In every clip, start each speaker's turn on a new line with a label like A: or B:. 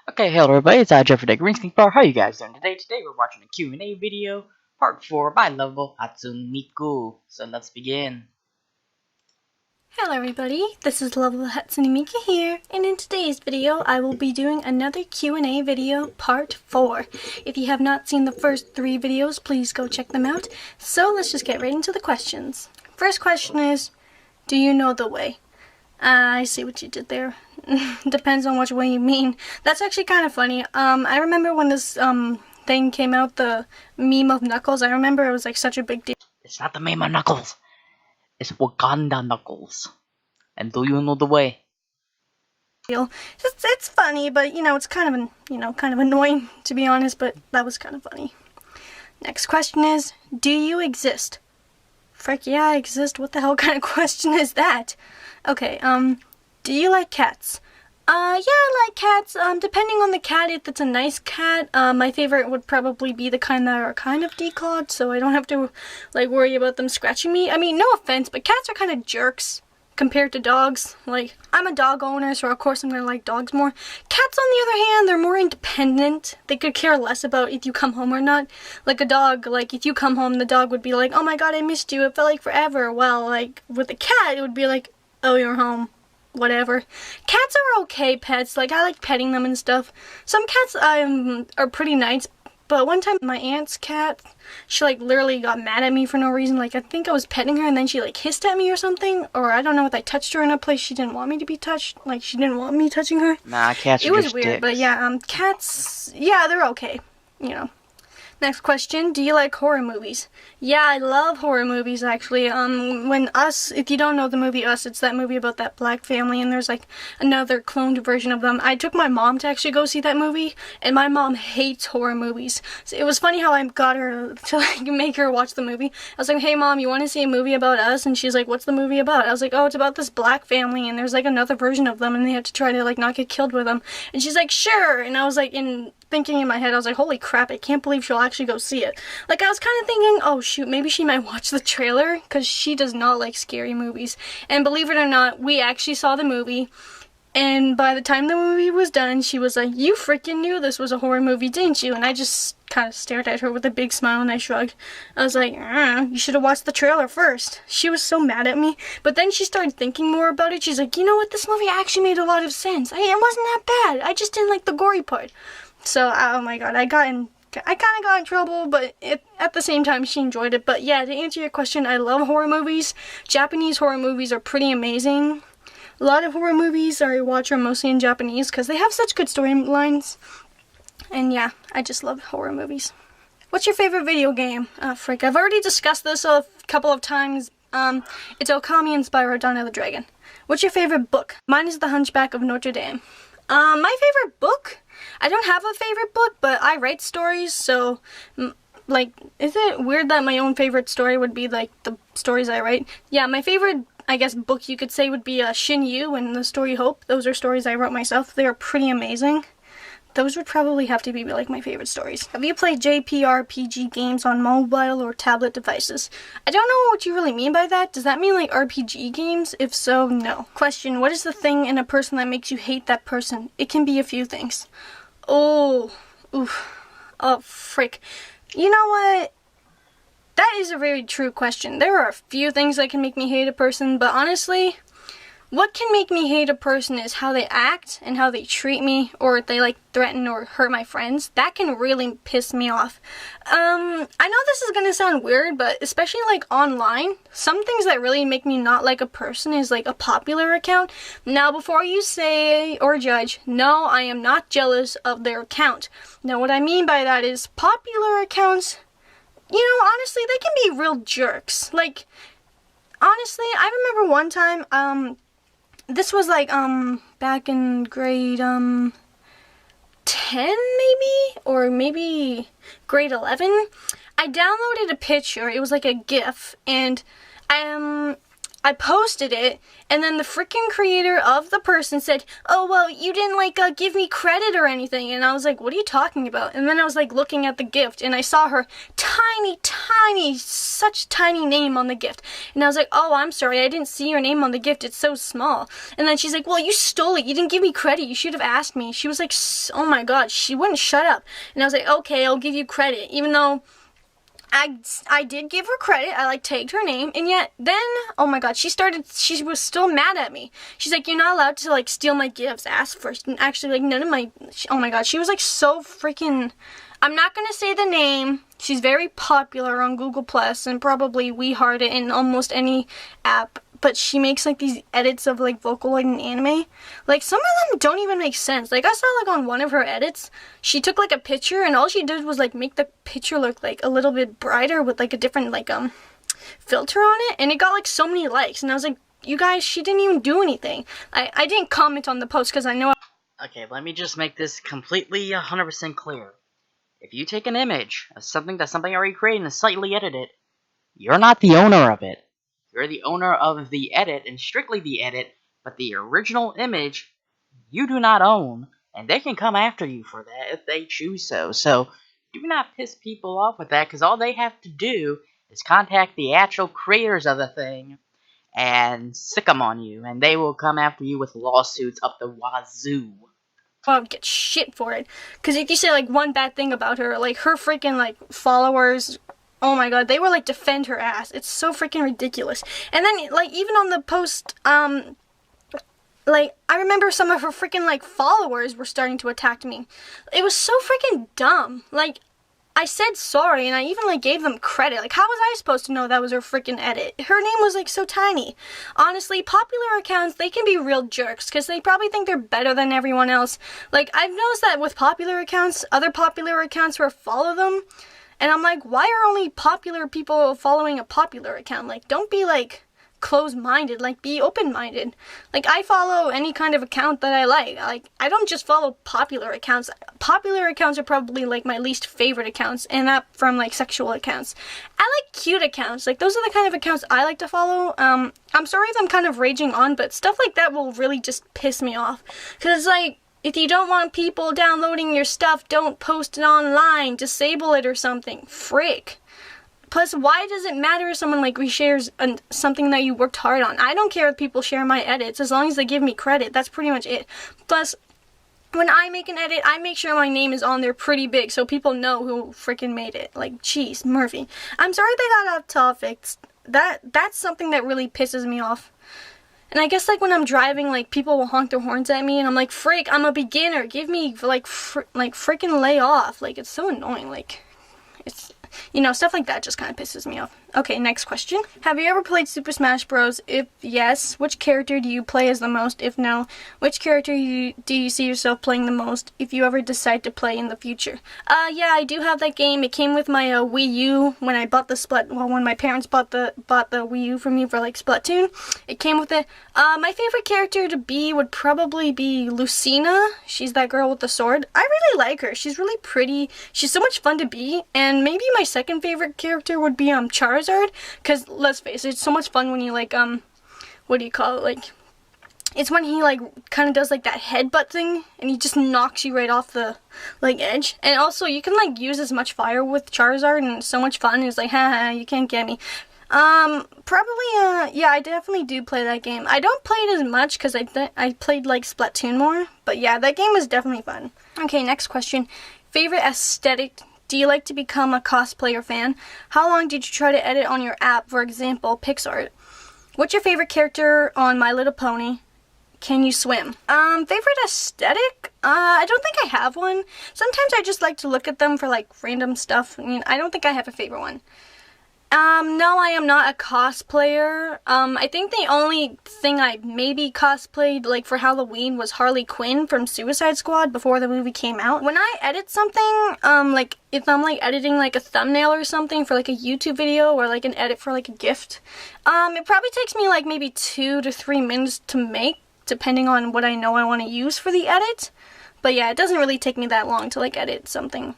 A: Okay, hello everybody, it's Jeff from Runescapefar. How are you guys doing today? Today we're watching a Q&A video, part 4 by Lovable Hatsune Miku. So let's begin.
B: Hello everybody, this is Lovable Hatsune Miku here, and in today's video I will be doing another Q&A video, part 4. If you have not seen the first 3 videos, please go check them out. So let's just get right into the questions. First question is, do you know the way? I see what you did there. Depends on which way you mean. That's actually kind of funny. I remember when this thing came out, the meme of Knuckles, I remember it was like such a big deal.
A: It's not the meme of Knuckles, it's Wakanda Knuckles. And do you know the way?
B: It's funny, but it's kind of annoying to be honest, but that was kind of funny. Next question is, do you exist? Frick yeah, I exist. What the hell kind of question is that? Okay, do you like cats? Yeah, I like cats. Depending on the cat, if it's a nice cat, my favorite would probably be the kind that are kind of declawed, so I don't have to, like, worry about them scratching me. I mean, no offense, but cats are kind of jerks compared to dogs. Like, I'm a dog owner, so of course I'm gonna like dogs more. Cats, on the other hand, they're more independent. They could care less about if you come home or not. Like a dog, like, if you come home, the dog would be like, oh my god, I missed you, it felt like forever. Well, like, with a cat, it would be like, oh, you're home. Whatever. Cats are okay pets. Like, I like petting them and stuff. Some cats are pretty nice, but one time my aunt's cat, she like literally got mad at me for no reason. Like, I think I was petting her and then she like hissed at me or something, or I don't know if I touched her in a place she didn't want me to be touched. Like, she didn't want me touching her.
A: Nah, cats are
B: It was
A: just
B: weird,
A: dicks.
B: but yeah, cats, yeah, they're okay, you know. Next question, do you like horror movies? Yeah, I love horror movies, actually. When Us, if you don't know the movie Us, it's that movie about that black family, and there's like another cloned version of them. I took my mom to actually go see that movie, and my mom hates horror movies. So it was funny how I got her to like make her watch the movie. I was like, hey mom, you want to see a movie about us? And she's like, what's the movie about? I was like, oh, it's about this black family, and there's like another version of them, and they have to try to like not get killed with them. And she's like, sure. And I was like, thinking in my head, I was like, holy crap, I can't believe she'll actually go see it. Like, I was kind of thinking, oh shoot, maybe she might watch the trailer, because she does not like scary movies. And believe it or not, we actually saw the movie, and by the time the movie was done, she was like, you freaking knew this was a horror movie, didn't you? And I just kind of stared at her with a big smile, and I shrugged. I was like, you should have watched the trailer first. She was so mad at me, but then she started thinking more about it. She's like, you know what, this movie actually made a lot of sense. It wasn't that bad. I just didn't like the gory part. So, oh my god, I kind of got in trouble, but at the same time, she enjoyed it. But yeah, to answer your question, I love horror movies. Japanese horror movies are pretty amazing. A lot of horror movies I watch are mostly in Japanese because they have such good storylines. And yeah, I just love horror movies. What's your favorite video game? Oh, frick, I've already discussed this a couple of times. It's Okami and Spyro Dawn of the Dragon. What's your favorite book? Mine is The Hunchback of Notre Dame. My favorite book? I don't have a favorite book, but I write stories, so, like, is it weird that my own favorite story would be, like, the stories I write? Yeah, my favorite, I guess, book you could say would be Shin Yu and the story Hope. Those are stories I wrote myself. They are pretty amazing. Those would probably have to be, like, my favorite stories. Have you played JRPG games on mobile or tablet devices? I don't know what you really mean by that. Does that mean, like, RPG games? If so, no. Question, what is the thing in a person that makes you hate that person? It can be a few things. Oh, oof. Oh, frick. You know what? That is a very true question. There are a few things that can make me hate a person, but honestly, what can make me hate a person is how they act and how they treat me, or if they like threaten or hurt my friends. That can really piss me off. I know this is gonna sound weird, but especially like online, some things that really make me not like a person is like a popular account. Now, before you say or judge, no, I am not jealous of their account. Now, what I mean by that is popular accounts, honestly, they can be real jerks. Like, honestly, I remember one time, this was like, back in grade, 10 maybe? Or maybe grade 11. I downloaded a picture, it was like a GIF, and, I posted it, and then the freaking creator of the person said, "Oh, well, you didn't, like, give me credit or anything." And I was like, "What are you talking about?" And then I was, like, looking at the gift, and I saw her such tiny name on the gift. And I was like, "Oh, I'm sorry, I didn't see your name on the gift, it's so small." And then she's like, "Well, you stole it, you didn't give me credit, you should have asked me." She was like, oh my god, she wouldn't shut up. And I was like, "Okay, I'll give you credit," even though I did give her credit. I, like, tagged her name, and yet then, oh my god, she was still mad at me. She's like, "You're not allowed to, like, steal my gifts. Ask first." And actually, like, none of my, oh my god, she was, like, so freaking, I'm not gonna say the name. She's very popular on Google Plus and probably WeHeart it in almost any app. But she makes, like, these edits of, like, Vocaloid and anime. Like, some of them don't even make sense. Like, I saw, like, on one of her edits, she took, like, a picture, and all she did was, like, make the picture look, like, a little bit brighter with, like, a different, like, filter on it. And it got, like, so many likes. And I was like, you guys, she didn't even do anything. I didn't comment on the post because I know.
A: Okay, let me just make this completely 100% clear. If you take an image of something that somebody already created and slightly edit it, you're not the owner of it. You're the owner of the edit, and strictly the edit, but the original image, you do not own, and they can come after you for that if they choose so. So, do not piss people off with that, because all they have to do is contact the actual creators of the thing and sick them on you, and they will come after you with lawsuits up the wazoo.
B: I would get shit for it. Because if you say, like, one bad thing about her, like, her freaking, like, followers, oh my god, they were, like, defend her ass. It's so freaking ridiculous. And then, like, even on the post, like, I remember some of her freaking, like, followers were starting to attack me. It was so freaking dumb. Like, I said sorry, and I even, like, gave them credit. Like, how was I supposed to know that was her freaking edit? Her name was, like, so tiny. Honestly, popular accounts, they can be real jerks, because they probably think they're better than everyone else. Like, I've noticed that with popular accounts, other popular accounts will follow them, and I'm like, why are only popular people following a popular account? Like, don't be, like, closed-minded, like, be open-minded. Like, I follow any kind of account that I like. Like, I don't just follow popular accounts. Popular accounts are probably, like, my least favorite accounts, and not from, like, sexual accounts. I like cute accounts. Like, those are the kind of accounts I like to follow. I'm sorry if I'm kind of raging on, but stuff like that will really just piss me off. Because, like, if you don't want people downloading your stuff, don't post it online. Disable it or something. Frick. Plus, why does it matter if someone, like, reshares something that you worked hard on? I don't care if people share my edits, as long as they give me credit. That's pretty much it. Plus, when I make an edit, I make sure my name is on there pretty big so people know who freaking made it. Like, jeez, Murphy. I'm sorry they got off topics. That's something that really pisses me off. And I guess, like, when I'm driving, like, people will honk their horns at me, and I'm like, frick, I'm a beginner. Give me, like, freaking lay off. Like, it's so annoying. Like, it's, you know, stuff like that just kind of pisses me off. Okay, next question. Have you ever played Super Smash Bros? If yes, which character do you play as the most? If no, which character do you see yourself playing the most if you ever decide to play in the future? Yeah, I do have that game. It came with my Wii U when I bought the when my parents bought the Wii U for me for, like, Splatoon. It came with it. My favorite character to be would probably be Lucina. She's that girl with the sword. I really like her. She's really pretty. She's so much fun to be. And maybe my second favorite character would be Charizard, because let's face it, it's so much fun when you, like, what do you call it, like, it's when he, like, kind of does, like, that headbutt thing, and he just knocks you right off the, like, edge. And also, you can, like, use as much fire with Charizard, and it's so much fun. It's like, haha, you can't get me. Probably, yeah, I definitely do play that game. I don't play it as much, because I played, like, Splatoon more, but yeah, that game was definitely fun. Okay, next question. Favorite aesthetic? Do you like to become a cosplayer fan? How long did you try to edit on your app, for example, PixArt? What's your favorite character on My Little Pony? Can you swim? Favorite aesthetic? I don't think I have one. Sometimes I just like to look at them for, like, random stuff. I mean, I don't think I have a favorite one. No, I am not a cosplayer. I think the only thing I maybe cosplayed, like, for Halloween was Harley Quinn from Suicide Squad before the movie came out. When I edit something, like, if I'm, like, editing, like, a thumbnail or something for, like, a YouTube video or, like, an edit for, like, a gift, it probably takes me, like, maybe 2 to 3 minutes to make, depending on what I know I want to use for the edit. But yeah, it doesn't really take me that long to, like, edit something.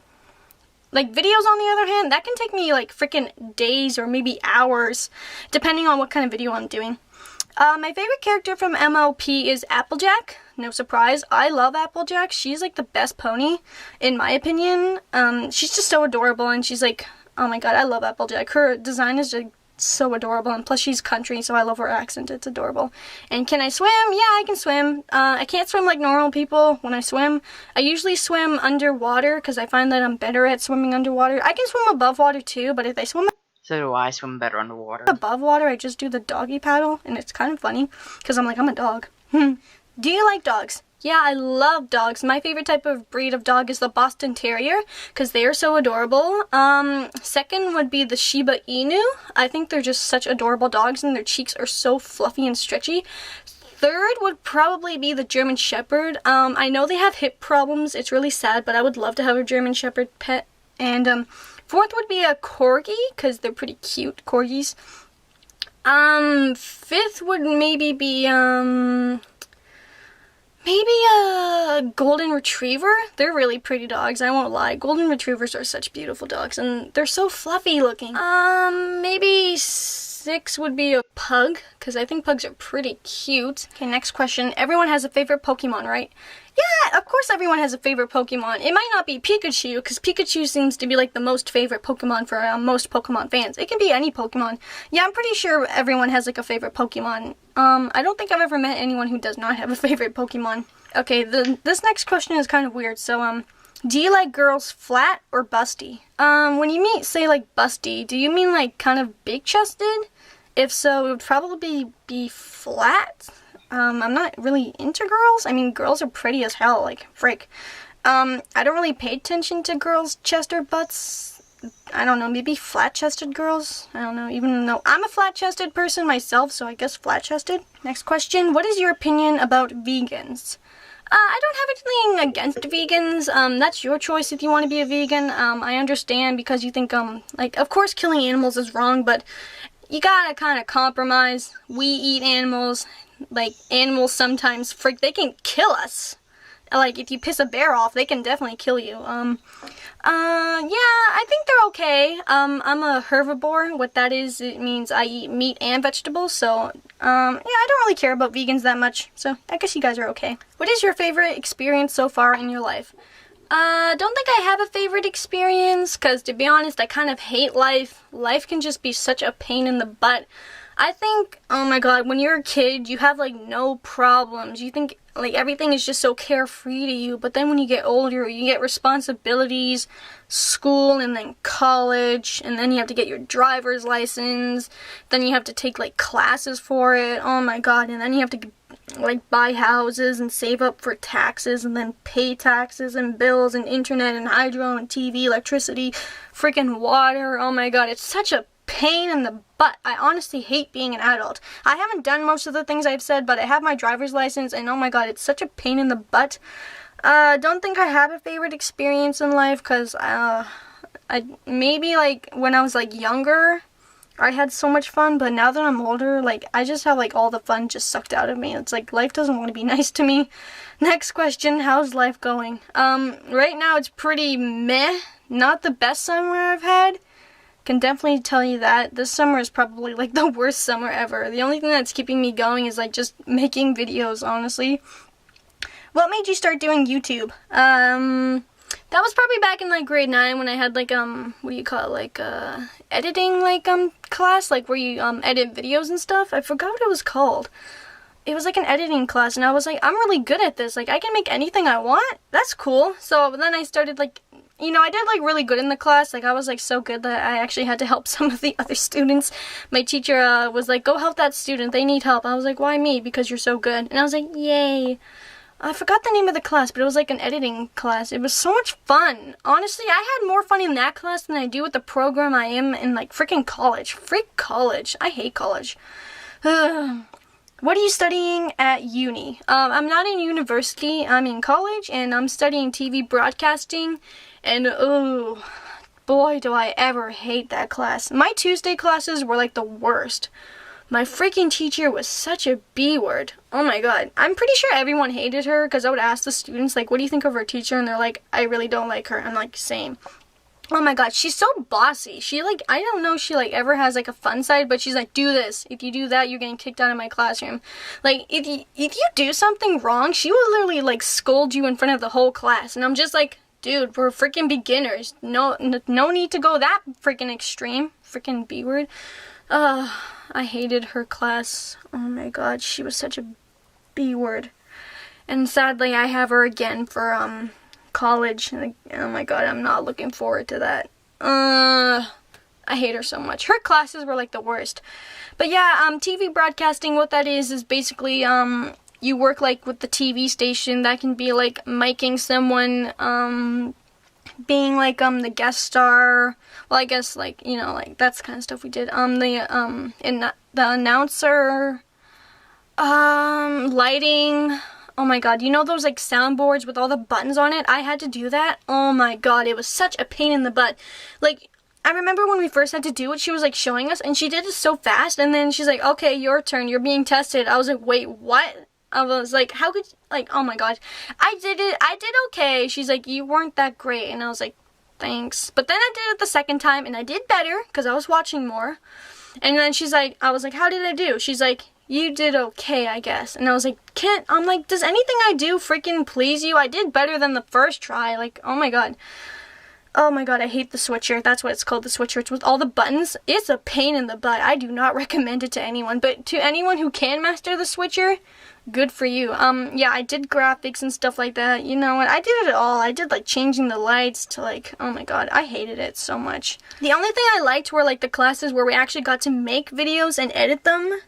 B: Like, videos, on the other hand, that can take me, like, freaking days or maybe hours, depending on what kind of video I'm doing. My favorite character from MLP is Applejack. No surprise. I love Applejack. She's like the best pony, in my opinion. She's just so adorable, and she's like, oh my god, I love Applejack. Her design is like so adorable, and plus she's country, so I love her accent. It's adorable. And can I swim? Yeah, I can swim. I can't swim like normal people when I swim. I usually swim underwater because I find that I'm better at swimming underwater. I can swim above water too, but if I swim
A: So do I. Swim better underwater.
B: above water, I just do the doggy paddle, and it's kind of funny because I'm like, I'm a dog. Do you like dogs? Yeah, I love dogs. My favorite type of breed of dog is the Boston Terrier because they are so adorable. Second would be the Shiba Inu. I think they're just such adorable dogs, and their cheeks are so fluffy and stretchy. Third would probably be the German Shepherd. I know they have hip problems. It's really sad, but I would love to have a German Shepherd pet. And fourth would be a Corgi because they're pretty cute, Corgis. Fifth would maybe be maybe a golden retriever. They're really pretty dogs, I won't lie. Golden retrievers are such beautiful dogs, and they're so fluffy looking. Maybe six would be a pug, because I think pugs are pretty cute. Okay, next question. Everyone has a favorite Pokemon, right? Yeah, of course everyone has a favorite Pokemon. It might not be Pikachu, because Pikachu seems to be like the most favorite Pokemon for most Pokemon fans. It can be any Pokemon. Yeah, I'm pretty sure everyone has like a favorite Pokemon. I don't think I've ever met anyone who does not have a favorite Pokemon. Okay, this next question is kind of weird. So, do you like girls flat or busty? When you say like busty, do you mean like kind of big-chested? If so, it would probably be flat. I'm not really into girls. I mean, girls are pretty as hell, like, frick. I don't really pay attention to girls' chest or butts. I don't know, maybe flat-chested girls? I don't know, even though I'm a flat-chested person myself, so I guess flat-chested. Next question, what is your opinion about vegans? I don't have anything against vegans. That's your choice if you want to be a vegan. I understand because you think, like, of course killing animals is wrong, but you gotta kind of compromise. We eat animals. Like, animals sometimes, frick, they can kill us. Like, if you piss a bear off, they can definitely kill you. Yeah, I think they're okay. I'm a herbivore. What that is, it means I eat meat and vegetables, so, yeah, I don't really care about vegans that much, so I guess you guys are okay. What is your favorite experience so far in your life? Don't think I have a favorite experience, because to be honest, I kind of hate life. Life can just be such a pain in the butt. I think, oh my god, when you're a kid, you have, like, no problems. You think, like, everything is just so carefree to you. But then when you get older, you get responsibilities, school, and then college. And then you have to get your driver's license. Then you have to take, like, classes for it. Oh my god. And then you have to, like, buy houses and save up for taxes. And then pay taxes and bills and internet and hydro and TV, electricity, freaking water. Oh my god, it's such a pain in the butt. I honestly hate being an adult. I haven't done most of the things I've said, but I have my driver's license, and oh my god, it's such a pain in the butt. Don't think I have a favorite experience in life, because, maybe, like, when I was, like, younger, I had so much fun, but now that I'm older, like, I just have, like, all the fun just sucked out of me. It's like, life doesn't want to be nice to me. Next question, how's life going? Right now it's pretty meh. Not the best summer I've had. Can definitely tell you that. This summer is probably like the worst summer ever. The only thing that's keeping me going is like just making videos, honestly. What made you start doing YouTube? That was probably back in like grade 9 when I had like what do you call it, like editing like class, like where you edit videos and stuff. I forgot what it was called. It was like an editing class, and I was like, I'm really good at this. Like, I can make anything I want. That's cool. So then I started like, you know, I did like really good in the class. Like, I was like so good that I actually had to help some of the other students. My teacher was like, go help that student. They need help. I was like, why me? Because you're so good. And I was like, yay. I forgot the name of the class, but it was like an editing class. It was so much fun. Honestly, I had more fun in that class than I do with the program I am in like freaking college. Freak college. I hate college. What are you studying at uni? I'm not in university. I'm in college, and I'm studying TV broadcasting. And, oh, boy, do I ever hate that class. My Tuesday classes were, like, the worst. My freaking teacher was such a B-word. Oh, my God. I'm pretty sure everyone hated her, because I would ask the students, like, what do you think of her teacher? And they're like, I really don't like her. I'm like, same. Oh my god, she's so bossy. She like, I don't know if she like ever has like a fun side, but she's like, do this. If you do that, you're getting kicked out of my classroom. Like, if you do something wrong, she will literally like scold you in front of the whole class. And I'm just like, dude, we're freaking beginners. No need to go that freaking extreme. Freaking B word. I hated her class. Oh my god, she was such a B word. And sadly, I have her again for college. Like, oh my god, I'm not looking forward to that. I hate her so much. Her classes were like the worst. But yeah, TV broadcasting, what that is basically you work like with the TV station. That can be like miking someone, being like the guest star. Well, I guess like, you know, like that's the kind of stuff we did. The announcer, lighting. Oh my god, you know those like soundboards with all the buttons on it? I had to do that. Oh my god, it was such a pain in the butt. Like, I remember when we first had to do it, she was like showing us and she did it so fast, and then she's like, okay, your turn, you're being tested. I was like, wait, what? I was like, how could, like, oh my god. I did okay. She's like, you weren't that great. And I was like, thanks. But then I did it the second time and I did better because I was watching more. And then she's like, I was like, how did I do? She's like, you did okay, I guess. And I was like, I'm like, does anything I do freaking please you? I did better than the first try. Like, oh my god. Oh my god, I hate the switcher. That's what it's called, the switcher. It's with all the buttons. It's a pain in the butt. I do not recommend it to anyone. But to anyone who can master the switcher, good for you. Yeah, I did graphics and stuff like that. You know what? I did it all. I did like changing the lights to like, oh my god, I hated it so much. The only thing I liked were like the classes where we actually got to make videos and edit them.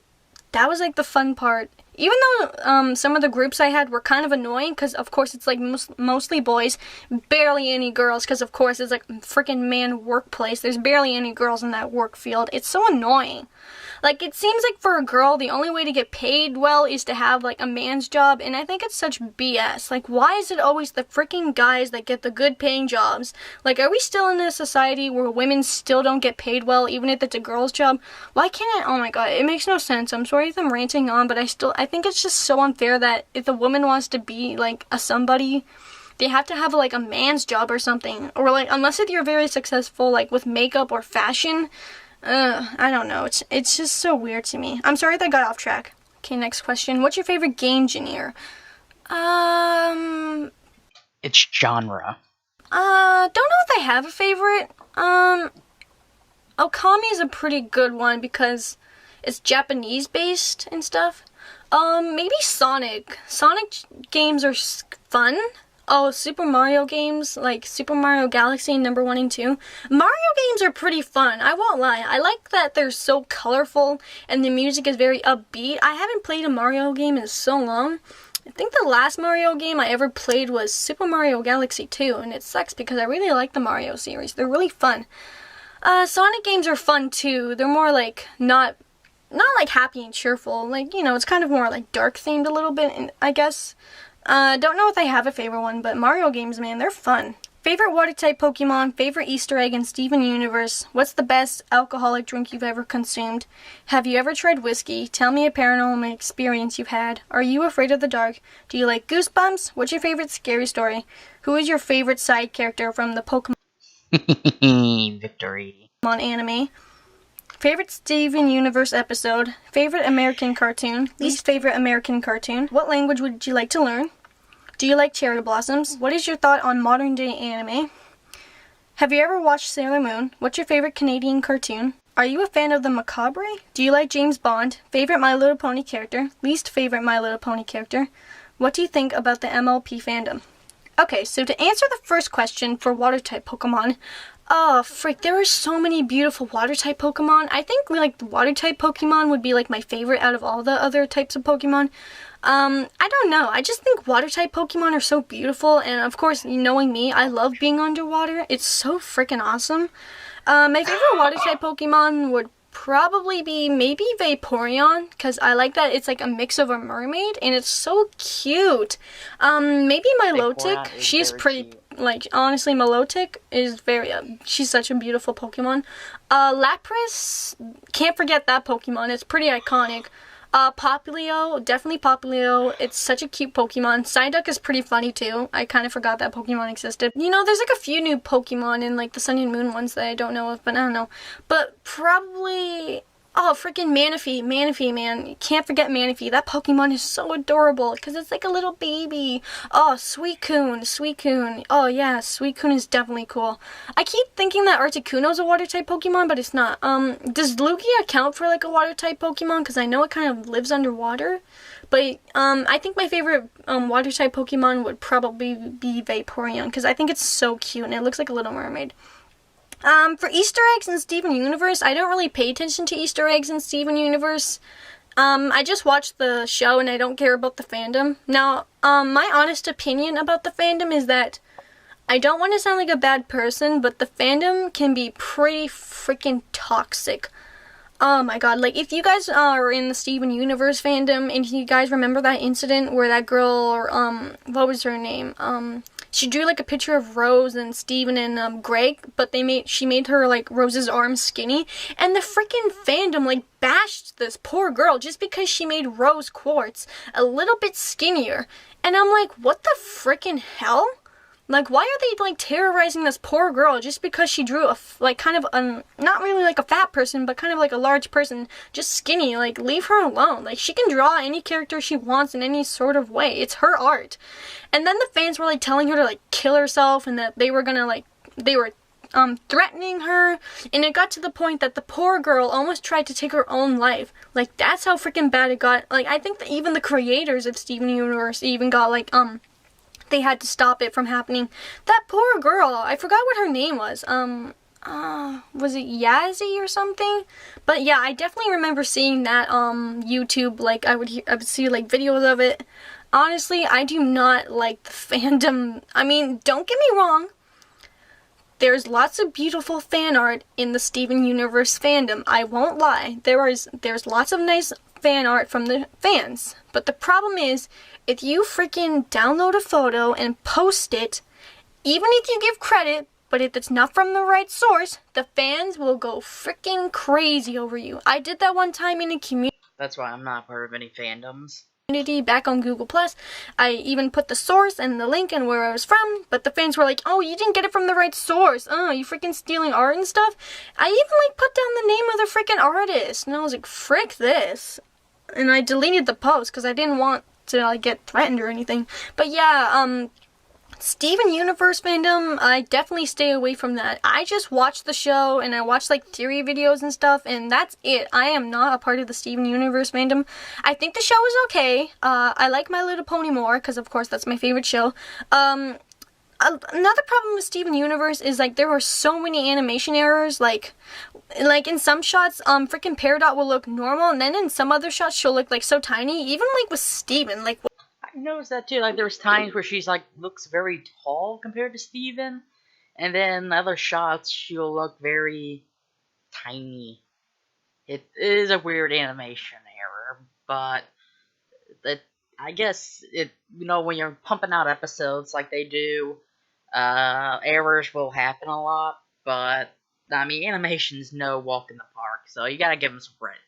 B: That was like the fun part. Even though some of the groups I had were kind of annoying, because of course it's like mostly boys, barely any girls, because of course it's like freaking man workplace. There's barely any girls in that work field. It's so annoying. Like, it seems like for a girl, the only way to get paid well is to have, like, a man's job, and I think it's such BS. Like, why is it always the freaking guys that get the good-paying jobs? Like, are we still in a society where women still don't get paid well, even if it's a girl's job? Why can't it? Oh my god, it makes no sense. I'm sorry if I'm ranting on, but I think it's just so unfair that if a woman wants to be, like, a somebody, they have to have, like, a man's job or something. Or, like, unless if you're very successful, like, with makeup or fashion, I don't know. It's just so weird to me. I'm sorry that I got off track. Okay, next question. What's your favorite game engineer?
A: It's genre.
B: Don't know if I have a favorite. Okami is a pretty good one because it's Japanese based and stuff. Maybe Sonic. Sonic games are fun. Oh, Super Mario games, like Super Mario Galaxy number 1 and 2. Mario games are pretty fun, I won't lie. I like that they're so colorful and the music is very upbeat. I haven't played a Mario game in so long. I think the last Mario game I ever played was Super Mario Galaxy 2, and it sucks because I really like the Mario series. They're really fun. Sonic games are fun too. They're more like, not like happy and cheerful. Like, you know, it's kind of more like dark themed a little bit, I guess. Don't know if I have a favorite one, but Mario games, man, they're fun. Favorite water-type Pokemon, favorite Easter egg in Steven Universe, what's the best alcoholic drink you've ever consumed, have you ever tried whiskey, tell me a paranormal experience you've had, are you afraid of the dark, do you like Goosebumps, what's your favorite scary story, who is your favorite side character from the Pokemon
A: Victory.
B: Anime, favorite Steven Universe episode, favorite American cartoon, least favorite American cartoon, what language would you like to learn, do you like cherry blossoms, what is your thought on modern day anime, have you ever watched Sailor Moon, what's your favorite Canadian cartoon, are you a fan of the Macabre, do you like James Bond, favorite My Little Pony character, least favorite My Little Pony character, what do you think about the MLP fandom? Okay, so to answer the first question for water type Pokemon, oh, frick, there are so many beautiful water-type Pokemon. I think, like, the water-type Pokemon would be, like, my favorite out of all the other types of Pokemon. I don't know. I just think water-type Pokemon are so beautiful, and of course, knowing me, I love being underwater. It's so freaking awesome. My favorite water-type Pokemon would probably be maybe Vaporeon, because I like that it's like a mix of a mermaid, and it's so cute. Maybe Milotic. She's pretty cute. Like, honestly, Milotic is very, she's such a beautiful Pokemon. Lapras, can't forget that Pokemon, it's pretty iconic. Popplio, definitely Popplio. It's such a cute Pokemon. Psyduck is pretty funny too. I kind of forgot that Pokemon existed. You know, there's like a few new Pokemon in like the Sun and Moon ones that I don't know of, but I don't know. But probably, oh, freaking Manaphy. Manaphy, man. You can't forget Manaphy. That Pokemon is so adorable because it's like a little baby. Oh, Suicune. Suicune. Oh, yeah, Suicune is definitely cool. I keep thinking that Articuno's a water-type Pokemon, but it's not. Does Lugia count for like a water-type Pokemon? Because I know it kind of lives underwater. But, I think my favorite water-type Pokemon would probably be Vaporeon because I think it's so cute and it looks like a little mermaid. For Easter eggs in Steven Universe, I don't really pay attention to Easter eggs in Steven Universe. I just watch the show and I don't care about the fandom. Now, my honest opinion about the fandom is that I don't want to sound like a bad person, but the fandom can be pretty freaking toxic. Oh my god, like, if you guys are in the Steven Universe fandom, and you guys remember that incident where that girl, what was her name? She drew, like, a picture of Rose and Steven and, Greg, but she made her, like, Rose's arms skinny, and the freaking fandom, like, bashed this poor girl just because she made Rose Quartz a little bit skinnier. And I'm like, what the freaking hell? Like, why are they, like, terrorizing this poor girl just because she drew like, kind of, not really like a fat person, but kind of like a large person, just skinny? Like, leave her alone. Like, she can draw any character she wants in any sort of way. It's her art. And then the fans were, like, telling her to, like, kill herself, and that they were gonna, like, they were, threatening her, and it got to the point that the poor girl almost tried to take her own life. Like, that's how freaking bad it got. Like, I think that even the creators of Steven Universe even got, like, they had to stop it from happening. That poor girl, I forgot what her name was. Was it Yazzie or something? But yeah, I definitely remember seeing that YouTube. Like, I would see like videos of it. Honestly, I do not like the fandom. I mean, don't get me wrong. There's lots of beautiful fan art in the Steven Universe fandom. I won't lie. There's lots of nice fan art from the fans. But the problem is, if you freaking download a photo and post it, even if you give credit, but if it's not from the right source, the fans will go freaking crazy over you. I did that one time in a community.
A: That's why I'm not part of any fandoms.
B: Back on Google+. I even put the source and the link and where I was from, but the fans were like, oh, you didn't get it from the right source. Oh, you freaking stealing art and stuff. I even, like, put down the name of the freaking artist, and I was like, frick this. And I deleted the post because I didn't want to, like, get threatened or anything. But yeah, Steven Universe fandom, I definitely stay away from that. I just watch the show, and I watch, like, theory videos and stuff, and that's it. I am not a part of the Steven Universe fandom. I think the show is okay. I like My Little Pony more, because, of course, that's my favorite show. Another problem with Steven Universe is, like, there were so many animation errors. Like in some shots, freaking Peridot will look normal, and then in some other shots, she'll look, like, so tiny. Even, like, with Steven, like,
A: I noticed that too. Like, there's times where she's like looks very tall compared to Steven, and then other shots she'll look very tiny. It is a weird animation error, but I guess when you're pumping out episodes like they do, errors will happen a lot. But I mean, animation's no walk in the park, so you gotta give them some credit.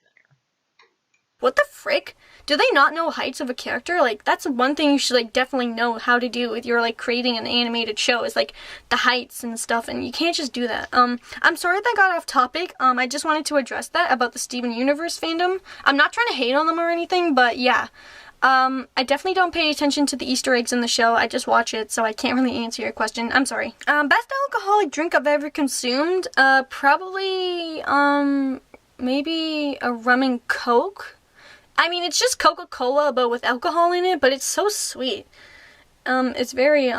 B: what the frick? Do they not know heights of a character? Like, that's one thing you should, like, definitely know how to do if you're, like, creating an animated show, is, like, the heights and stuff, and you can't just do that. I'm sorry that got off topic. I just wanted to address that about the Steven Universe fandom. I'm not trying to hate on them or anything, but yeah. I definitely don't pay attention to the Easter eggs in the show. I just watch it, so I can't really answer your question. I'm sorry. Best alcoholic drink I've ever consumed? Probably, maybe a rum and coke? I mean, it's just Coca-Cola, but with alcohol in it, but it's so sweet. It's very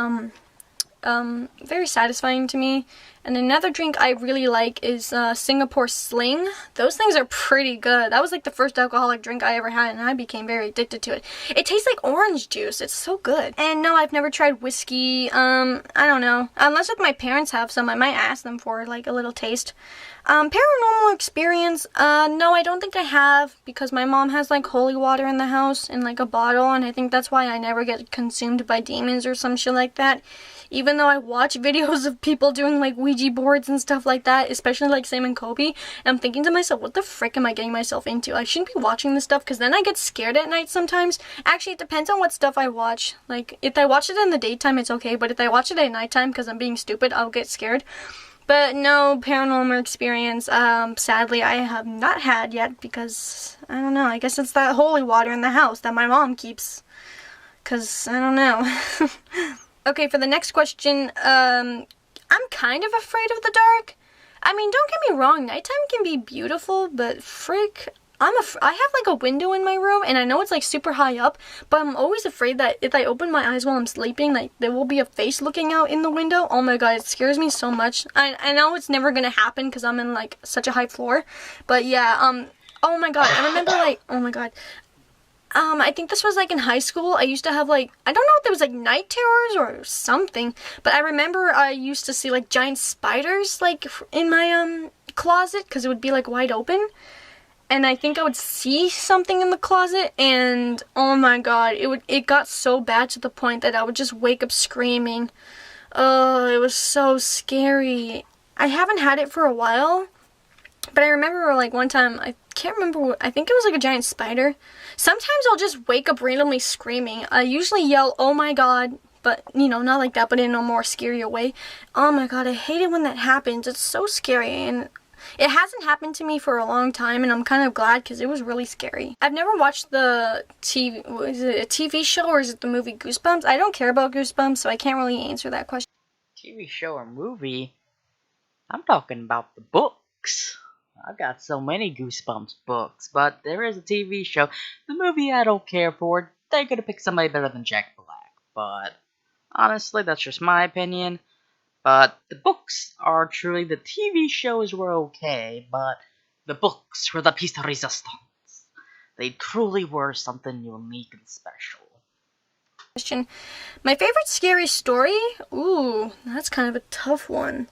B: satisfying to me. And another drink I really like is Singapore Sling. Those things are pretty good. That was like the first alcoholic drink I ever had, and I became very addicted to it. It tastes like orange juice. It's so good. And no, I've never tried whiskey. I don't know. Unless like my parents have some, I might ask them for like a little taste. Paranormal experience, no, I don't think I have, because my mom has, like, holy water in the house in, like, a bottle, and I think that's why I never get consumed by demons or some shit like that. Even even though I watch videos of people doing like Ouija boards and stuff like that, especially like Sam and Kobe, and I'm thinking to myself, what the frick am I getting myself into? I shouldn't be watching this stuff, because then I get scared at night sometimes. Actually, it depends on what stuff I watch. Like, if I watch it in the daytime, it's okay, but if I watch it at nighttime because I'm being stupid, I'll get scared. But no paranormal experience, sadly, I have not had yet, because, I don't know, I guess it's that holy water in the house that my mom keeps, because, I don't know. Okay, for the next question, I'm kind of afraid of the dark. I mean, don't get me wrong, nighttime can be beautiful, but frick, I have like a window in my room, and I know it's like super high up, but I'm always afraid that if I open my eyes while I'm sleeping, like there will be a face looking out in the window. Oh my god, it scares me so much. I know it's never gonna happen because I'm in like such a high floor, but yeah, oh my god, I remember like, oh my god, I think this was like in high school. I used to have like, I don't know if there was like night terrors or something, but I remember I used to see like giant spiders like in my closet, because it would be like wide open. And I think I would see something in the closet, and oh my god, it got so bad to the point that I would just wake up screaming. Oh, it was so scary. I haven't had it for a while, but I remember like one time, I can't remember, I think it was like a giant spider. Sometimes I'll just wake up randomly screaming. I usually yell, oh my god, but you know, not like that, but in a more scarier way. Oh my god, I hate it when that happens. It's so scary, and it hasn't happened to me for a long time, and I'm kind of glad, because it was really scary. I've never watched the TV, is it a TV show or is it the movie Goosebumps? I don't care about Goosebumps, so I can't really answer that question.
A: TV show or movie? I'm talking about the books. I've got so many Goosebumps books, but there is a TV show. The movie I don't care for. They're gonna pick somebody better than Jack Black, but honestly, that's just my opinion. But the books are truly, the TV shows were okay, but the books were the piece de resistance. They truly were something unique and special.
B: Question. My favorite scary story? Ooh, that's kind of a tough one.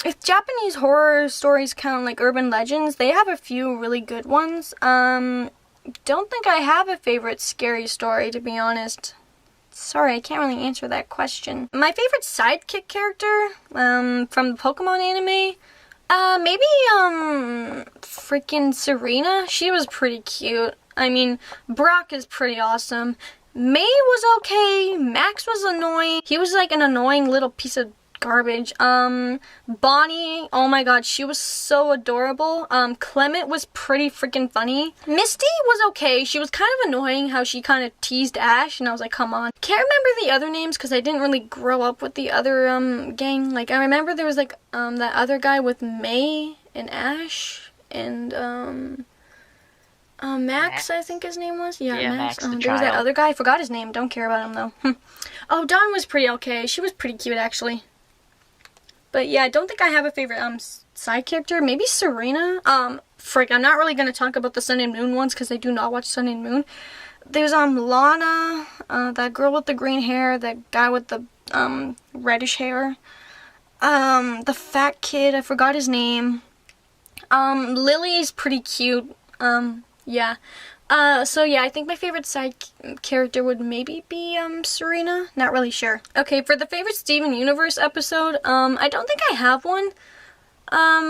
B: If Japanese horror stories count like urban legends, they have a few really good ones. Don't think I have a favorite scary story, to be honest. Sorry, I can't really answer that question. My favorite sidekick character, from the Pokemon anime, maybe, freaking Serena. She was pretty cute. I mean, Brock is pretty awesome. May was okay. Max was annoying. He was like an annoying little piece of garbage. Bonnie, oh my god, she was so adorable. Clement was pretty freaking funny. Misty was okay. She was kind of annoying how she kind of teased Ash, and I was like, come on. Can't remember the other names because I didn't really grow up with the other gang. Like, I remember there was like that other guy with May and Ash and Max, I think his name was. Yeah, Max.
A: Max the
B: there was that other guy. I forgot his name. Don't care about him though. Oh, Dawn was pretty okay. She was pretty cute actually. But yeah, I don't think I have a favorite side character. Maybe Serena. Frick, I'm not really gonna talk about the Sun and Moon ones because I do not watch Sun and Moon. There's Lana, that girl with the green hair, that guy with the reddish hair. The fat kid, I forgot his name. Lily's pretty cute. Yeah. So yeah, I think my favorite side character would maybe be, Serena. Not really sure. Okay, for the favorite Steven Universe episode, I don't think I have one.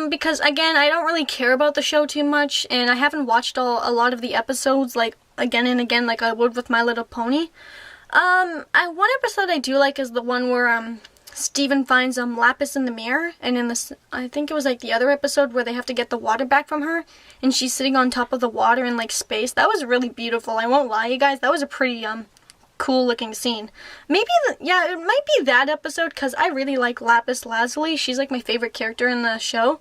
B: Because again, I don't really care about the show too much, and I haven't watched a lot of the episodes, like, again and again, like I would with My Little Pony. One episode I do like is the one where, Steven finds Lapis in the mirror, and in this, I think it was like the other episode where they have to get the water back from her, and she's sitting on top of the water in like space. That was really beautiful. I won't lie, you guys. That was a pretty cool looking scene. Maybe yeah, it might be that episode because I really like Lapis Lazuli. She's like my favorite character in the show.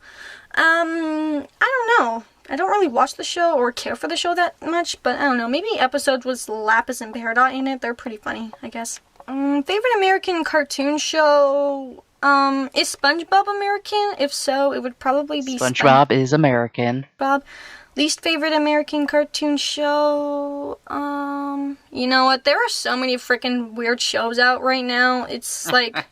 B: I don't know. I don't really watch the show or care for the show that much, but I don't know. Maybe episodes with Lapis and Peridot in it. They're pretty funny, I guess. Favorite American cartoon show? Is SpongeBob American? If so, it would probably be
A: SpongeBob is American.
B: Bob. Least favorite American cartoon show? You know what? There are so many freaking weird shows out right now. It's like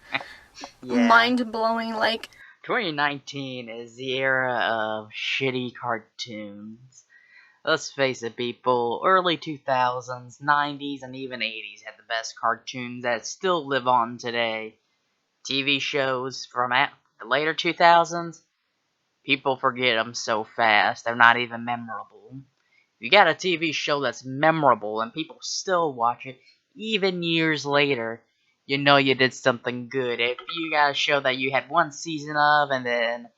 B: mind-blowing. Like
A: 2019 is the era of shitty cartoons. Let's face it, people, early 2000s, 90s, and even 80s had the best cartoons that still live on today. TV shows from the later 2000s, people forget them so fast, they're not even memorable. If you got a TV show that's memorable and people still watch it, even years later, you know you did something good. If you got a show that you had one season of, and then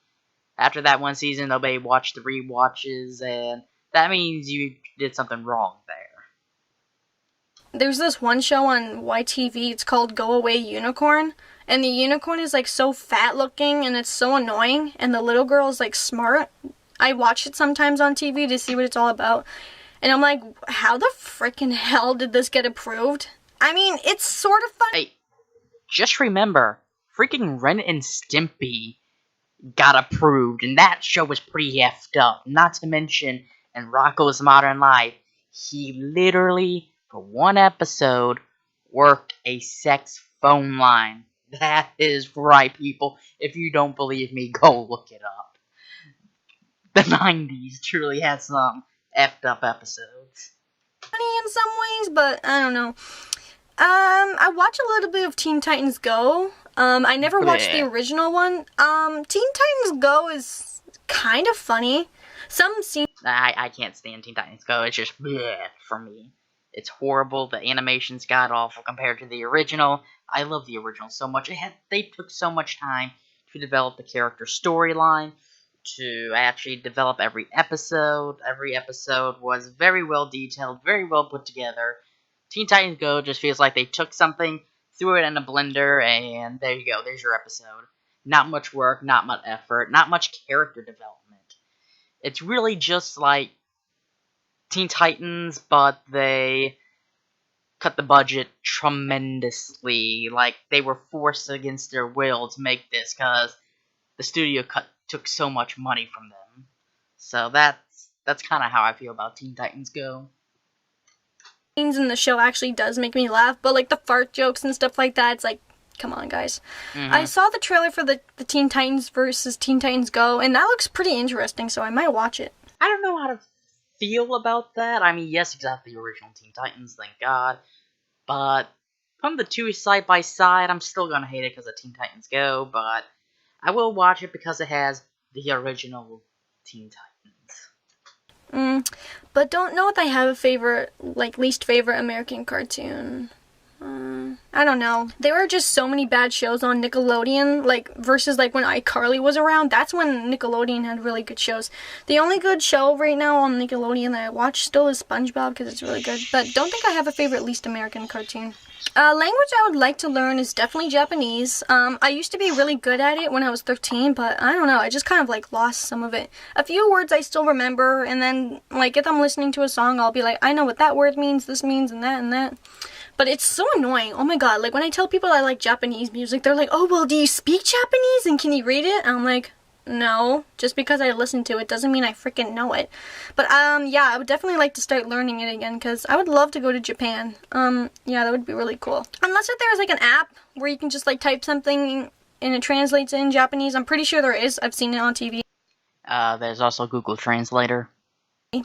A: after that one season, nobody watched the rewatches, and that means you did something wrong there.
B: There's this one show on YTV, it's called Go Away Unicorn, and the unicorn is like so fat looking and it's so annoying, and the little girl is like smart. I watch it sometimes on TV to see what it's all about, and I'm like, how the frickin' hell did this get approved? I mean, it's sort of fun.
A: Hey, just remember, freaking Ren and Stimpy got approved, and that show was pretty effed up. Not to mention, in Rocko's Modern Life, he literally, for one episode, worked a sex phone line. That is right, people. If you don't believe me, go look it up. The 90s truly had some effed up episodes.
B: Funny in some ways, but I don't know. I watch a little bit of Teen Titans Go. I never watched the original one. Teen Titans Go is kind of funny. Some scenes...
A: I can't stand Teen Titans Go. It's just bleh for me. It's horrible. The animation's god awful compared to the original. I love the original so much. They took so much time to develop the character storyline, to actually develop every episode. Every episode was very well detailed, very well put together. Teen Titans Go just feels like they took something, threw it in a blender, and there you go, there's your episode. Not much work, not much effort, not much character development. It's really just like Teen Titans, but they cut the budget tremendously. Like, they were forced against their will to make this, because the studio took so much money from them. So that's kind of how I feel about Teen Titans Go.
B: In the show actually does make me laugh, but like the fart jokes and stuff like that, it's like, come on, guys. I saw the trailer for the Teen Titans versus Teen Titans Go, and that looks pretty interesting, so I might watch it.
A: I don't know how to feel about that. I mean, yes, it's not the original Teen Titans, thank God, but from the two side by side, I'm still gonna hate it because of Teen Titans Go, but I will watch it because it has the original Teen Titans.
B: But don't know if I have a favorite, like, least favorite American cartoon. I don't know. There are just so many bad shows on Nickelodeon, like, versus, like, when iCarly was around. That's when Nickelodeon had really good shows. The only good show right now on Nickelodeon that I watch still is SpongeBob, because it's really good. But don't think I have a favorite least American cartoon. Language I would like to learn is definitely Japanese. I used to be really good at it when I was 13, but I don't know, I just kind of like lost some of it. A few words I still remember, and then like if I'm listening to a song, I'll be like, I know what that word means, this means, and that, and that. But it's so annoying. Oh my god, like when I tell people I like Japanese music, they're like, oh, well, do you speak Japanese and can you read it? And I'm like, no, just because I listen to it doesn't mean I freaking know it. But yeah, I would definitely like to start learning it again because I would love to go to Japan. Yeah, that would be really cool. Unless if there's like an app where you can just like type something and it translates in Japanese. I'm pretty sure there is. I've seen it on TV.
A: There's also Google Translator.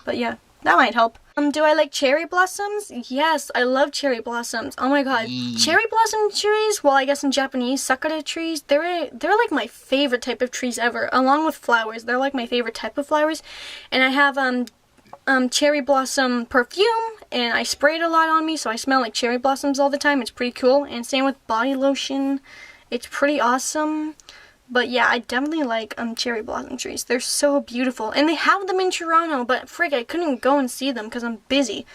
B: But yeah, that might help. Do I like cherry blossoms? Yes, I love cherry blossoms. Oh my god. Cherry blossom trees, well, I guess in Japanese, sakura trees, they're like my favorite type of trees ever, along with flowers. They're like my favorite type of flowers. And I have cherry blossom perfume, and I spray it a lot on me, so I smell like cherry blossoms all the time. It's pretty cool. And same with body lotion. It's pretty awesome. But yeah, I definitely like cherry blossom trees. They're so beautiful. And they have them in Toronto, but frig, I couldn't go and see them because I'm busy.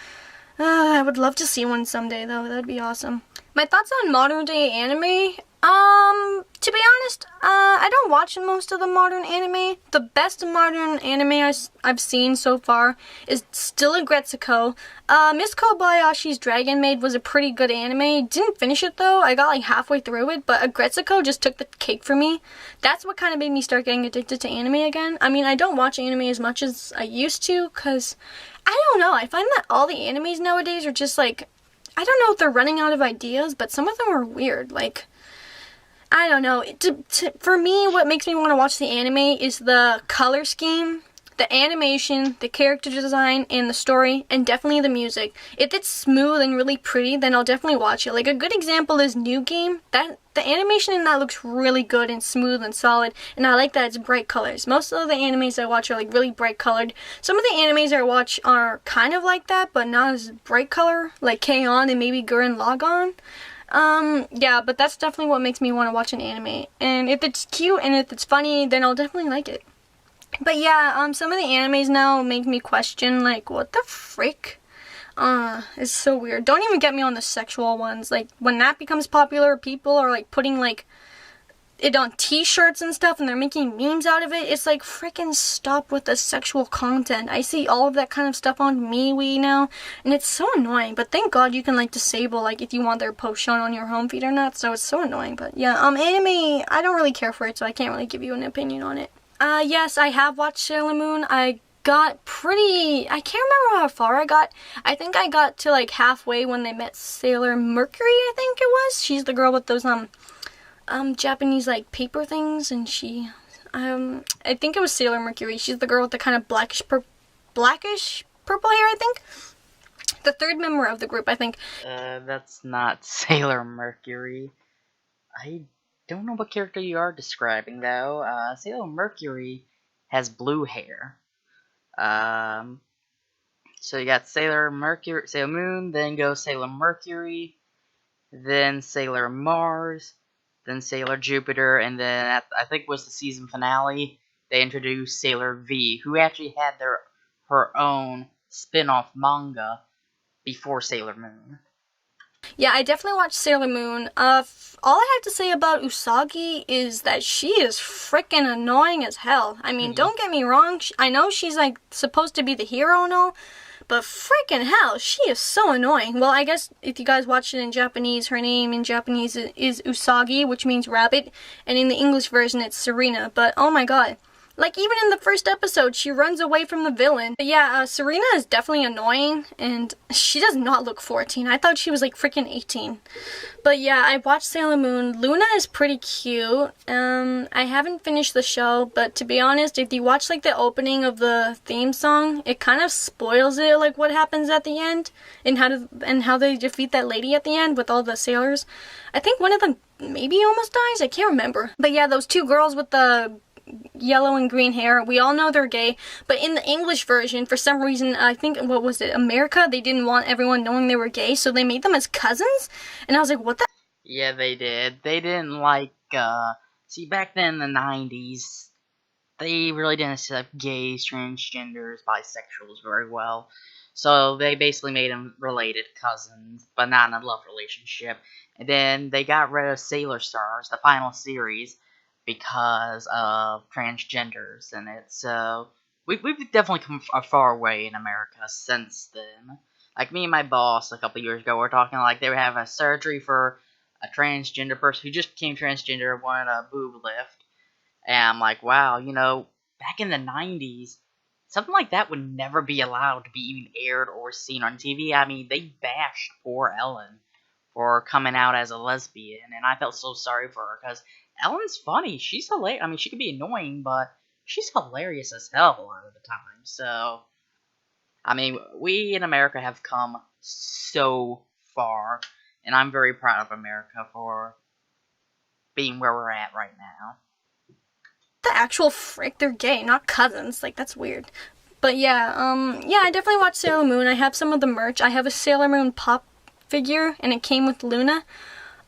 B: I would love to see one someday, though. That'd be awesome. My thoughts on modern day anime? To be honest, I don't watch most of the modern anime. The best modern anime I've seen so far is still Agretsuko. Miss Kobayashi's Dragon Maid was a pretty good anime. Didn't finish it though. I got like halfway through it, but Agretsuko just took the cake for me. That's what kind of made me start getting addicted to anime again. I mean, I don't watch anime as much as I used to, because I don't know. I find that all the animes nowadays are just like, I don't know if they're running out of ideas, but some of them are weird. Like, I don't know. For me, what makes me want to watch the anime is the color scheme. the animation, the character design, and the story, and definitely the music. If it's smooth and really pretty, then I'll definitely watch it. Like, a good example is New Game. That the animation in that looks really good and smooth and solid, and I like that it's bright colors. Most of the animes I watch are like really bright colored. Some of the animes I watch are kind of like that, but not as bright color, like K-On! And maybe Gurren Lagann. Yeah, but that's definitely what makes me want to watch an anime. And if it's cute and if it's funny, then I'll definitely like it. But yeah, some of the animes now make me question, like, what the frick? It's so weird. Don't even get me on the sexual ones. Like, when that becomes popular, people are, like, putting, like, it on t-shirts and stuff, and they're making memes out of it. It's like, freaking stop with the sexual content. I see all of that kind of stuff on MeWe now, and it's so annoying. But thank God you can, like, disable, like, if you want their post shown on your home feed or not, so it's so annoying. But yeah, anime, I don't really care for it, so I can't really give you an opinion on it. Yes, I have watched Sailor Moon. I can't remember how far I got. I think I got to, like, halfway when they met Sailor Mercury, I think it was. She's the girl with those, Japanese, like, paper things, and she, I think it was Sailor Mercury. She's the girl with the kind of blackish purple hair, I think. The third member of the group, I think.
A: That's not Sailor Mercury. I don't know what character you are describing, though. Sailor Mercury has blue hair. So you got Sailor Moon, then goes Sailor Mercury, then Sailor Mars, then Sailor Jupiter, and then I think was the season finale, they introduced Sailor V, who actually had her own spin-off manga before Sailor Moon.
B: Yeah, I definitely watched Sailor Moon. All I have to say about Usagi is that she is freaking annoying as hell. I mean, don't get me wrong, I know she's, like, supposed to be the hero and all, but freaking hell, she is so annoying. Well, I guess if you guys watch it in Japanese, her name in Japanese is Usagi, which means rabbit, and in the English version it's Serena, but oh my god. Like, even in the first episode, she runs away from the villain. But yeah, Serena is definitely annoying, and she does not look 14. I thought she was, like, freaking 18. But yeah, I watched Sailor Moon. Luna is pretty cute. I haven't finished the show, but to be honest, if you watch, like, the opening of the theme song, it kind of spoils it, like, what happens at the end, and how they defeat that lady at the end with all the sailors. I think one of them maybe almost dies. I can't remember. But yeah, those two girls with the yellow and green hair, we all know they're gay, but in the English version, for some reason, I think, what was it, America, they didn't want everyone knowing they were gay, so they made them as cousins, and I was like, what the?
A: Yeah, they did. They didn't like, see, back then in the 90s, they really didn't accept gays, transgenders, bisexuals very well, so they basically made them related cousins, but not in a love relationship, and then they got rid of Sailor Stars, the final series, because of transgenders in it. So we've definitely come a far way in America since then. Like, me and my boss a couple years ago were talking like they were having a surgery for a transgender person who just became transgender and wanted a boob lift. And I'm like, wow, back in the 90s, something like that would never be allowed to be even aired or seen on TV. I mean, they bashed poor Ellen for coming out as a lesbian, and I felt so sorry for her, because Ellen's funny. She's hilarious. I mean, she can be annoying, but she's hilarious as hell a lot of the time. So, I mean, we in America have come so far, and I'm very proud of America for being where we're at right now.
B: The actual frick, they're gay, not cousins, like, that's weird. But yeah, I definitely watched Sailor Moon. I have some of the merch. I have a Sailor Moon pop figure, and it came with Luna.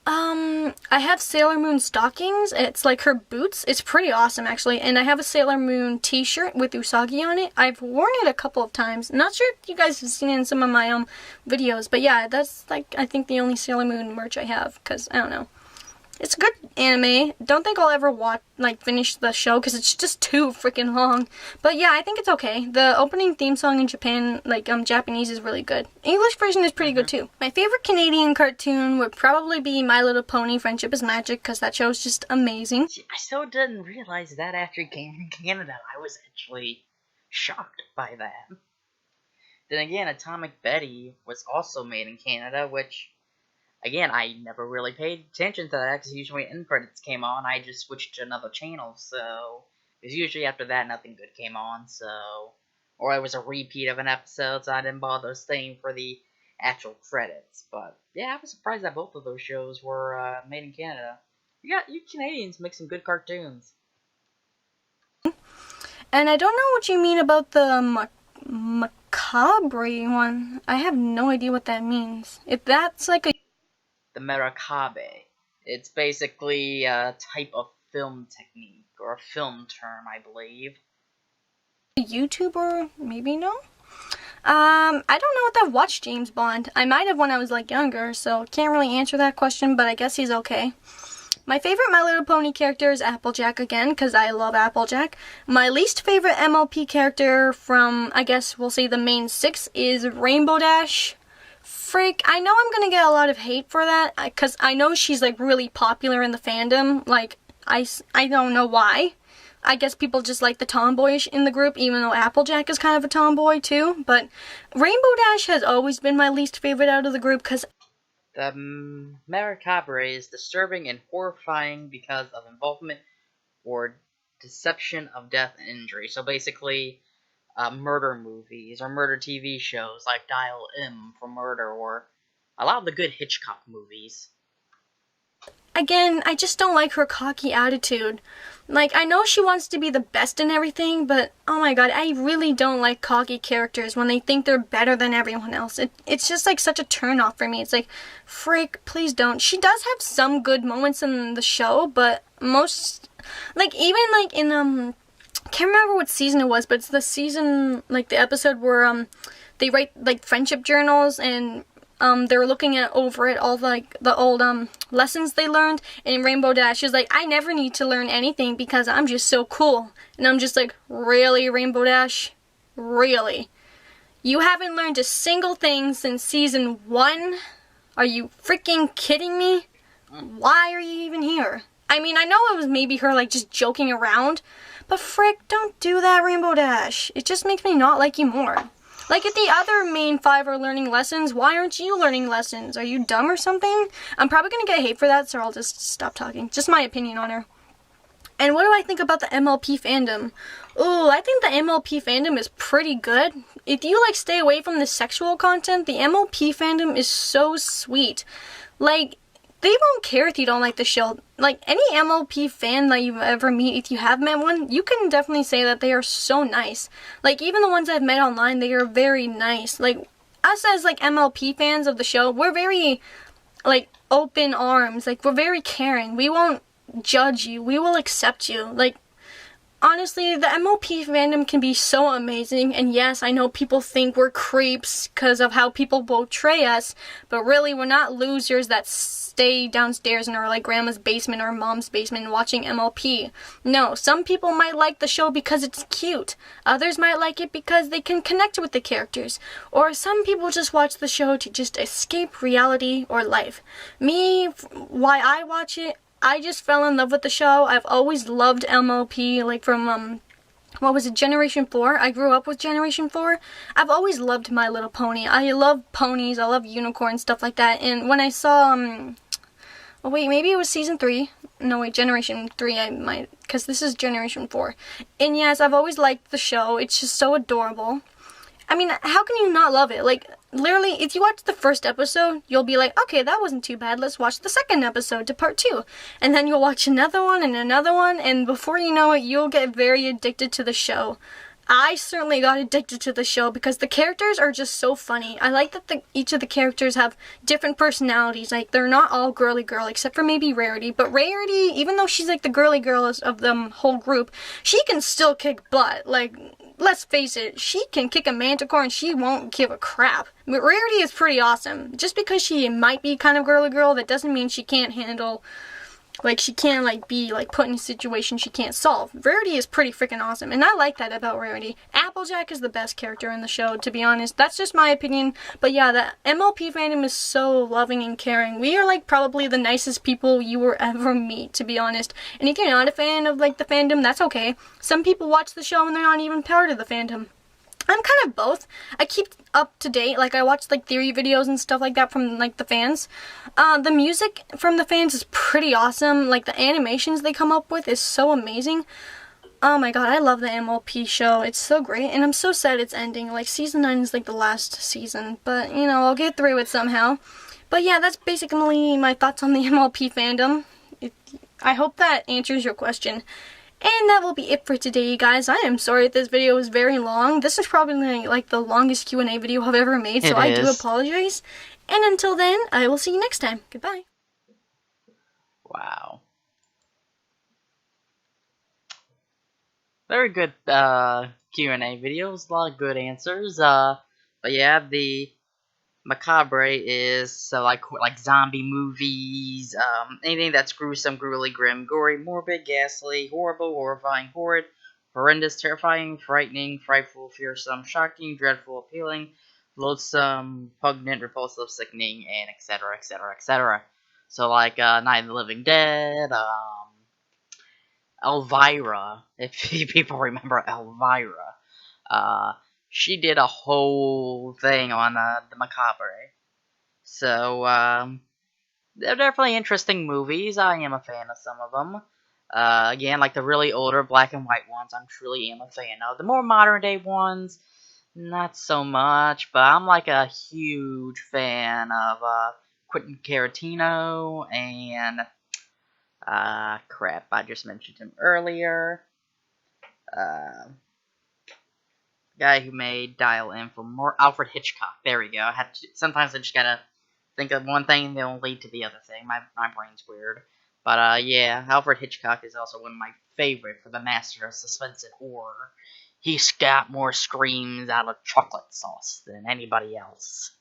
B: I have Sailor Moon stockings. It's like her boots. It's pretty awesome, actually. And I have a Sailor Moon t-shirt with Usagi on it. I've worn it a couple of times. Not sure if you guys have seen it in some of my videos, but yeah, that's, like, I think the only Sailor Moon merch I have, because, I don't know. It's a good anime. Don't think I'll ever finish the show, because it's just too freaking long. But yeah, I think it's okay. The opening theme song in Japan, Japanese, is really good. English version is pretty good too. My favorite Canadian cartoon would probably be My Little Pony: Friendship is Magic, because that show is just amazing.
A: I still didn't realize that after it came in Canada. I was actually shocked by that. Then again, Atomic Betty was also made in Canada, which, again, I never really paid attention to that, because usually when end credits came on, I just switched to another channel, so Because usually after that, nothing good came on, so... Or it was a repeat of an episode, so I didn't bother staying for the actual credits. But, yeah, I was surprised that both of those shows were made in Canada. You Canadians make some good cartoons.
B: And I don't know what you mean about the macabre one. I have no idea what that means. If that's like a...
A: The Merakabe. It's basically a type of film technique, or a film term, I believe.
B: YouTuber? Maybe no? I don't know if I've watched James Bond. I might have when I was like younger, so can't really answer that question, but I guess he's okay. My favorite My Little Pony character is Applejack again, because I love Applejack. My least favorite MLP character from, I guess we'll say the main 6, is Rainbow Dash. Frick, I know I'm gonna get a lot of hate for that, because I know she's like really popular in the fandom. Like, I don't know why. I guess people just like the tomboyish in the group, even though Applejack is kind of a tomboy too. But Rainbow Dash has always been my least favorite out of the group, because...
A: The Merakabe is disturbing and horrifying because of involvement or deception of death and injury. So basically, murder movies or murder TV shows like Dial M for Murder, or a lot of the good Hitchcock movies.
B: Again, I just don't like her cocky attitude. Like, I know she wants to be the best in everything, but oh my god, I really don't like cocky characters when they think they're better than everyone else. It's just like such a turn-off for me. It's like, frick, please don't. She does have some good moments in the show, but most, like, even like in, can't remember what season it was, but it's the season, like the episode where, they write like friendship journals, and they were looking at over it all like the old lessons they learned. And in Rainbow Dash, she's like, I never need to learn anything because I'm just so cool. And I'm just like, really, Rainbow Dash? Really? You haven't learned a single thing since season 1? Are you freaking kidding me? Why are you even here? I mean, I know it was maybe her like just joking around, but frick, don't do that, Rainbow Dash. It just makes me not like you more. Like, if the other main 5 are learning lessons, why aren't you learning lessons? Are you dumb or something? I'm probably gonna get hate for that, so I'll just stop talking. Just my opinion on her. And what do I think about the MLP fandom? Ooh, I think the MLP fandom is pretty good. If you, like, stay away from the sexual content, the MLP fandom is so sweet. Like, they won't care if you don't like the show. Like, any MLP fan that you ever meet, if you have met one, you can definitely say that they are so nice. Like, even the ones I've met online, they are very nice. Like, us as, like, MLP fans of the show, we're very, like, open arms. Like, we're very caring. We won't judge you. We will accept you. Like, honestly, the MLP fandom can be so amazing, and yes, I know people think we're creeps because of how people portray us, but really, we're not losers that stay downstairs in our, like, grandma's basement or mom's basement watching MLP. No, some people might like the show because it's cute. Others might like it because they can connect with the characters. Or some people just watch the show to just escape reality or life. Me, why I watch it, I just fell in love with the show. I've always loved MLP, like from, what was it, Generation 4? I grew up with Generation 4. I've always loved My Little Pony. I love ponies, I love unicorns, stuff like that. And when I saw, oh wait, maybe it was Season 3. No, wait, Generation 3, I might, because this is Generation 4. And yes, I've always liked the show. It's just so adorable. I mean, how can you not love it? Like, literally, if you watch the first episode, you'll be like, okay, that wasn't too bad, let's watch the second episode to part 2. And then you'll watch another one, and before you know it, you'll get very addicted to the show. I certainly got addicted to the show because the characters are just so funny. I like that each of the characters have different personalities. Like, they're not all girly girl, except for maybe Rarity. But Rarity, even though she's like the girly girl of the whole group, she can still kick butt. Like, let's face it, she can kick a manticore and she won't give a crap. But Rarity is pretty awesome. Just because she might be kind of girly girl, that doesn't mean she can't handle, like, she can't, like, be, like, put in a situation she can't solve. Rarity is pretty freaking awesome, and I like that about Rarity. Applejack is the best character in the show, to be honest. That's just my opinion. But yeah, the MLP fandom is so loving and caring. We are, like, probably the nicest people you will ever meet, to be honest. And if you're not a fan of, like, the fandom, that's okay. Some people watch the show and they're not even part of the fandom. I'm kind of both. I keep up to date. Like, I watch, like, theory videos and stuff like that from, like, the fans. The music from the fans is pretty awesome. Like, the animations they come up with is so amazing. Oh my god, I love the MLP show. It's so great, and I'm so sad it's ending. Like, season 9 is like the last season, but you know, I'll get through it somehow. But yeah, that's basically my thoughts on the MLP fandom. I hope that answers your question. And that will be it for today, you guys. I am sorry if this video was very long. This is probably like the longest Q&A video I've ever made, so I do apologize. And until then, I will see you next time. Goodbye.
A: Wow. Very good Q&A videos, a lot of good answers. But yeah, the macabre is so like zombie movies, anything that's gruesome, gruely, grim, gory, morbid, ghastly, horrible, horrifying, horrid, horrendous, terrifying, frightening, frightful, fearsome, shocking, dreadful, appealing, loathsome, pungent, repulsive, sickening, and etc., etc., etc. So like Night of the Living Dead, Elvira, if people remember Elvira. She did a whole thing on the macabre. So, they're definitely interesting movies. I am a fan of some of them. Again, like the really older black and white ones, I'm truly am a fan of. The more modern day ones, not so much, but I'm like a huge fan of Quentin Tarantino and crap, I just mentioned him earlier. Guy who made Dial M for more Alfred Hitchcock. There we go. Sometimes I just gotta think of one thing, they'll lead to the other thing. My brain's weird. But yeah, Alfred Hitchcock is also one of my favorite for the master of suspense and horror. He's got more screams out of chocolate sauce than anybody else.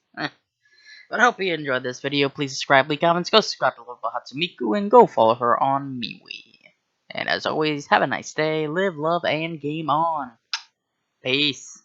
A: But I hope you enjoyed this video. Please subscribe, leave comments, go subscribe to Lovable Hatsune Miku, and go follow her on MeWe. And as always, have a nice day, live, love, and game on. Peace.